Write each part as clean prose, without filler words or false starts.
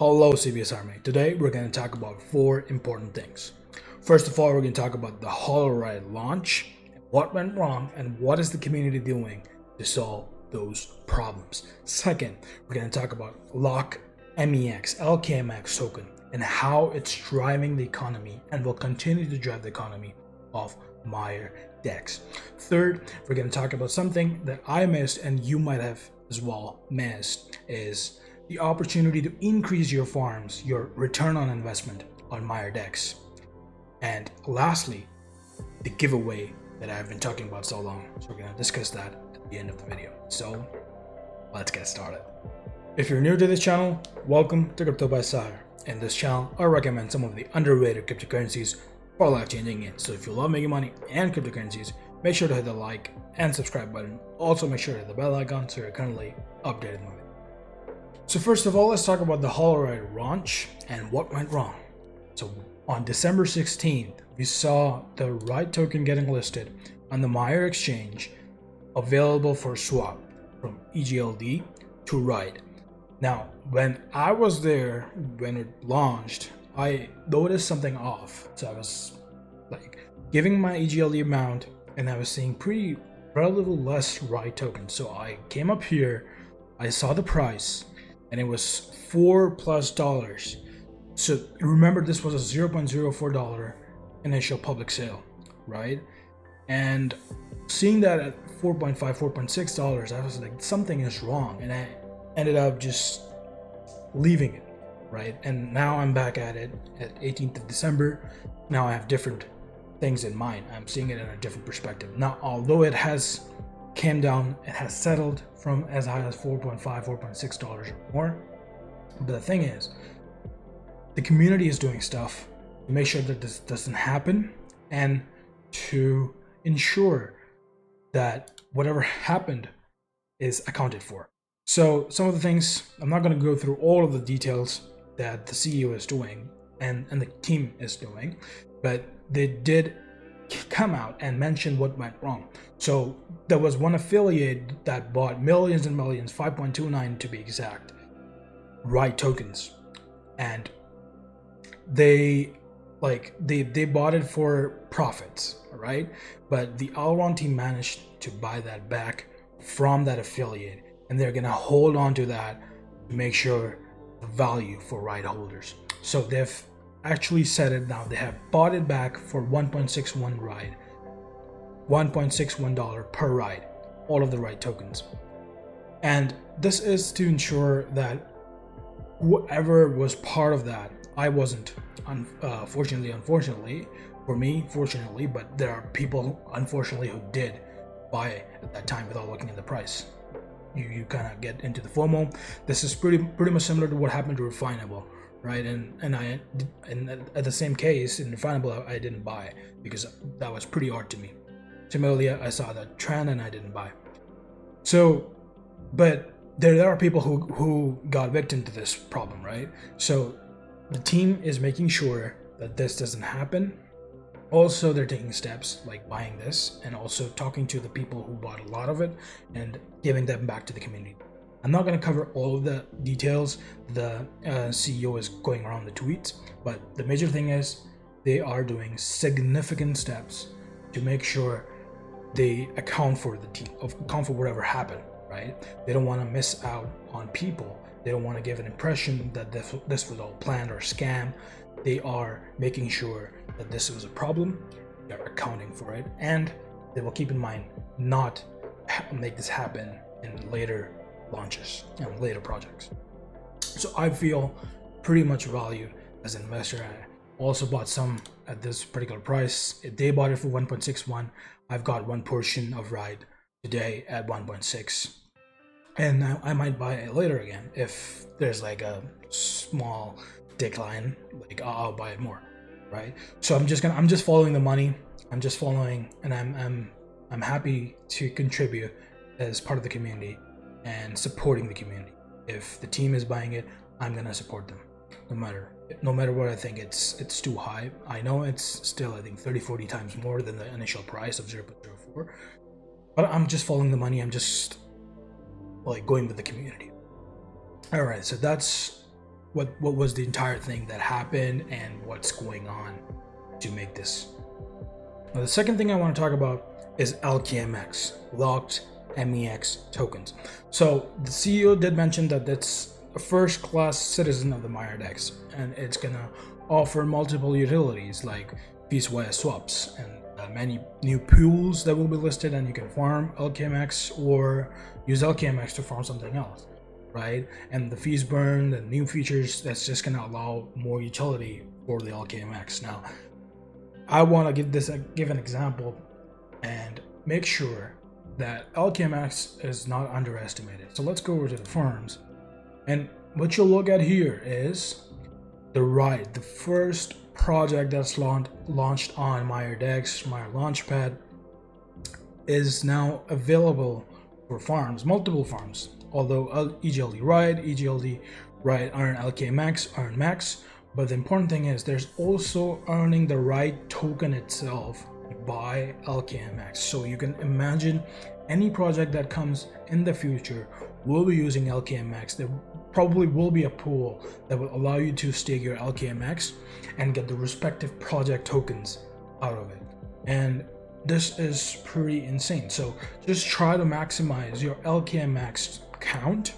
Hello CBS Army. Today we're going to talk about four important things. First of all, we're going to talk about the Holoride launch, what went wrong, and what is the community doing to solve those problems. Second, we're going to talk about Lock MEX, LKMEX token, and how it's driving the economy and will continue to drive the economy of Maiar DEX. Third, we're going to talk about something that I missed and you might have as well missed, is the opportunity to increase your farms, your return on investment on Maiar DEX. And lastly, the giveaway that I've been talking about so long. So we're going to discuss that at the end of the video. So let's get started. If you're new to this channel, welcome to Crypto by Sire. In this channel, I recommend some of the underrated cryptocurrencies for life-changing it. So if you love making money and cryptocurrencies, make sure to hit the like and subscribe button. Also make sure to hit the bell icon so you're currently updated on it. So first of all, let's talk about the Holoride launch and what went wrong. So on December 16th, we saw the Ride token getting listed on the Maiar Exchange, available for swap from EGLD to Ride. Now, when I was there, when it launched, I noticed something off. So I was like giving my EGLD amount and I was seeing relatively less Ride tokens. So I came up here, I saw the price, and it was $4+. So remember, this was a $0.04 initial public sale, right? And seeing that at $4.5, $4.6, I was like, something is wrong, and I ended up just leaving it, right? And now I'm back at it at 18th of December. Now I have different things in mind. I'm seeing it in a different perspective. Now, although it has came down, it has settled from as high as $4.5, $4.6 or more. But the thing is, the community is doing stuff to make sure that this doesn't happen and to ensure that whatever happened is accounted for. So some of the things, I'm not going to go through all of the details that the CEO is doing and the team is doing, but they did come out and mention what went wrong. So there was one affiliate that bought millions and millions, 5.29 to be exact, Ride tokens, and they bought it for profits, right? But the Elrond team managed to buy that back from that affiliate, and they're gonna hold on to that to make sure the value for Ride holders. So they've actually said it now. They have bought it back for 1.61 Ride, $1.61 per Ride, all of the Ride tokens. And this is to ensure that whoever was part of that, I wasn't, unfortunately for me, fortunately, but there are people unfortunately who did buy at that time without looking at the price. You kind of get into the FOMO. This is pretty much similar to what happened to Refinable, right? And at the same case in Refinable, I didn't buy because that was pretty odd to me. Similarly, I saw that trend and I didn't buy. So, but there are people who got victim to this problem, right? So the team is making sure that this doesn't happen. Also, they're taking steps like buying this and also talking to the people who bought a lot of it and giving them back to the community. I'm not going to cover all of the details. The CEO is going around the tweets, but the major thing is they are doing significant steps to make sure they account for whatever happened, right? They don't want to miss out on people. They don't want to give an impression that this was all planned or scam. They are making sure that this was a problem. They're accounting for it, and they will keep in mind not make this happen in later launches and later projects. So I feel pretty much valued as an investor. I also bought some at this particular price. If they bought it for 1.61, I've got one portion of Ride today at 1.6, and I might buy it later again if there's like a small decline. Like I'll buy it more, right? So I'm just following the money. I'm just following, and I'm happy to contribute as part of the community and supporting the community. If the team is buying it, I'm gonna support them no matter what. I think it's too high. I know it's still, I think 30-40 times more than the initial price of 0.04, but I'm just following the money. I'm just like going with the community. All right, so that's what was the entire thing that happened and what's going on to make this. Now, the second thing I want to talk about is LKMEX, locked MEX tokens. So the CEO did mention that it's a first-class citizen of the Maiar DEX, and it's gonna offer multiple utilities like piecewise swaps and many new pools that will be listed, and you can farm LKMEX or use LKMEX to farm something else, right? And the fees burn, the new features, that's just gonna allow more utility for the LKMEX. Now, I want to give an example and make sure that LKMEX is not underestimated. So let's go over to the farms, and what you'll look at here is the Ride, the first project that's launched on Maiar DEX, Maiar Launchpad, is now available for farms, multiple farms. Although EGLD Ride earn LKMEX, earn MEX, but the important thing is there's also earning the Ride token itself by LKMEX. So you can imagine any project that comes in the future will be using LKMEX. There probably will be a pool that will allow you to stake your LKMEX and get the respective project tokens out of it. And this is pretty insane. So just try to maximize your LKMEX count,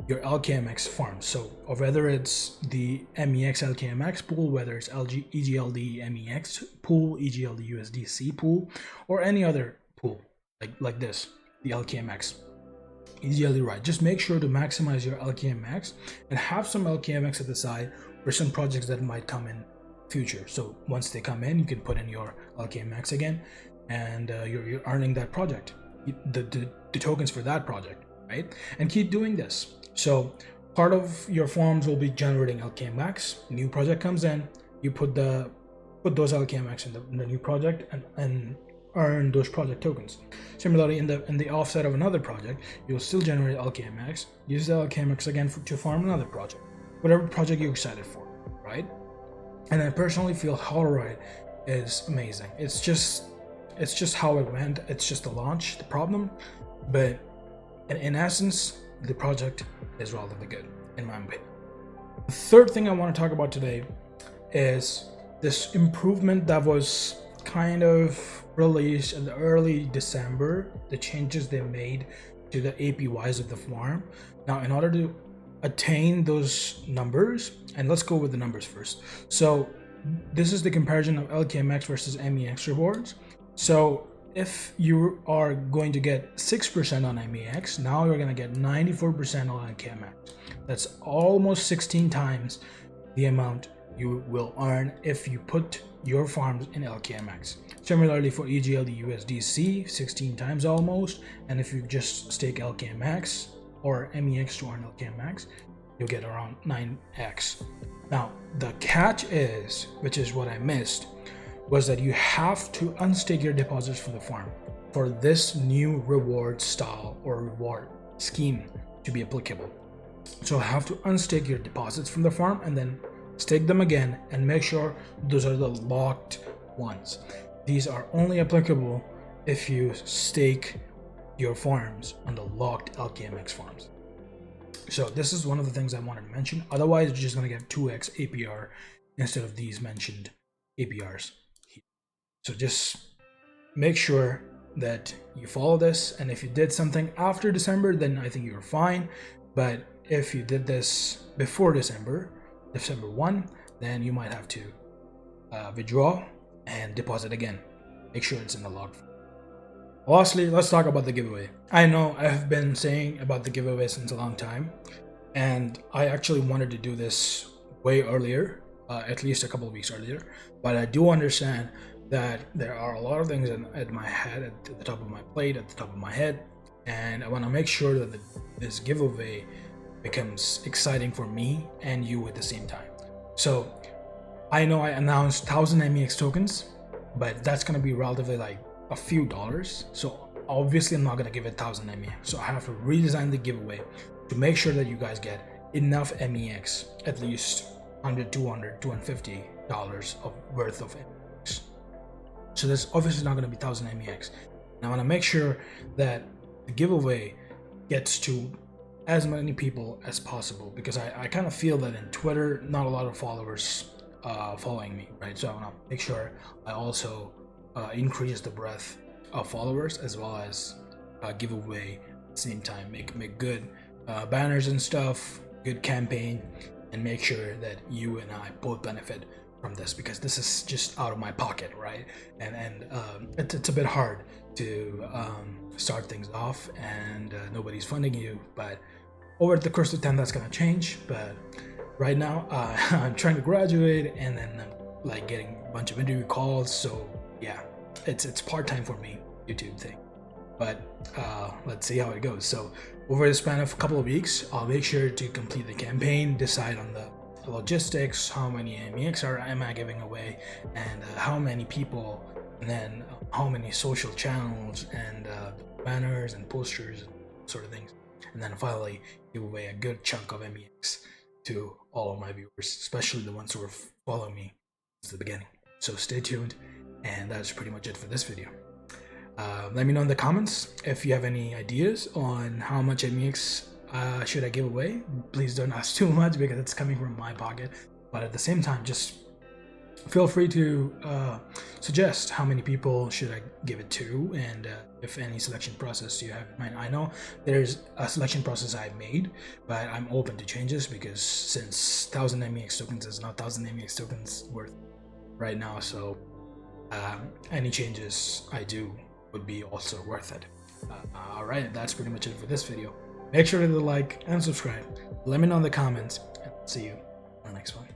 your LKMEX farm. So whether it's the MEX LKMEX pool, whether it's EGLD MEX pool, EGLD USDC pool, or any other pool like this, the LKMEX EGLD Ride. Just make sure to maximize your LKMEX and have some LKMEX at the side for some projects that might come in future. So once they come in, you can put in your LKMEX again, and you're earning that project, the tokens for that project, right? And keep doing this. So part of your farms will be generating LKMEX. New project comes in, you put those LKMEX in the new project and earn those project tokens. Similarly, in the offset of another project, you'll still generate LKMEX, use the LKMEX again to farm another project, whatever project you're excited for, right? And I personally feel Holoride is amazing. It's just how it went. It's just the launch, the problem, but in essence, the project is relatively good, in my opinion. The third thing I want to talk about today is this improvement that was kind of released in the early December, the changes they made to the APYs of the farm. Now, in order to attain those numbers, and let's go with the numbers first. So this is the comparison of LKMEX versus MEX rewards. So if you are going to get 6% on MEX, now you're going to get 94% on LKMEX. That's almost 16 times the amount you will earn if you put your farms in LKMEX. Similarly for EGLD USDC, 16 times almost, and if you just stake LKMEX or MEX to earn LKMEX, you'll get around 9x. Now the catch is, which is what I missed, was that you have to unstake your deposits from the farm for this new reward style or reward scheme to be applicable. So have to unstake your deposits from the farm and then stake them again, and make sure those are the locked ones. These are only applicable if you stake your farms on the locked LKMEX farms. So this is one of the things I wanted to mention. Otherwise, you're just going to get 2x APR instead of these mentioned APRs. So just make sure that you follow this, and if you did something after December, then I think you're fine. But if you did this before December 1, then you might have to withdraw and deposit again. Make sure it's in the log. Lastly, let's talk about the giveaway. I know I have been saying about the giveaway since a long time, and I actually wanted to do this way earlier, at least a couple of weeks earlier, but I do understand that there are a lot of things at my head, at the top of my plate, at the top of my head, and I want to make sure that this giveaway becomes exciting for me and you at the same time. So I know I announced 1000 MEX tokens, but that's going to be relatively like a few dollars. So obviously I'm not going to give it 1000 MEX. So I have to redesign the giveaway to make sure that you guys get enough MEX, at least $100, $200, $250 of worth of MEX. So there's obviously not going to be 1000 MEX. And I want to make sure that the giveaway gets to as many people as possible, because I kind of feel that in Twitter, not a lot of followers following me, right? So I want to make sure I also increase the breadth of followers, as well as give away at the same time, make good banners and stuff, good campaign, and make sure that you and I both benefit from this, because this is just out of my pocket, right? And it's a bit hard to start things off, and nobody's funding you. But over the course of time, that's gonna change. But right now, I'm trying to graduate, and then I'm like getting a bunch of interview calls. So yeah, it's part-time for me, YouTube thing. But let's see how it goes. So over the span of a couple of weeks, I'll make sure to complete the campaign, decide on the logistics, how many MEX am I giving away, and how many people, and then how many social channels, and banners and posters and sort of things, and then finally give away a good chunk of MEX to all of my viewers, especially the ones who are following me since the beginning. So stay tuned, and that's pretty much it for this video. Let me know in the comments if you have any ideas on how much MEX should I give away. Please don't ask too much, because it's coming from my pocket, but at the same time, just feel free to suggest how many people should I give it to, and if any selection process you have in mind. I know there's a selection process I made, but I'm open to changes, because since 1000 MEX tokens is not 1000 MEX tokens worth right now, so any changes I do would be also worth it. Alright, that's pretty much it for this video. Make sure to like and subscribe. Let me know in the comments, and see you on the next one.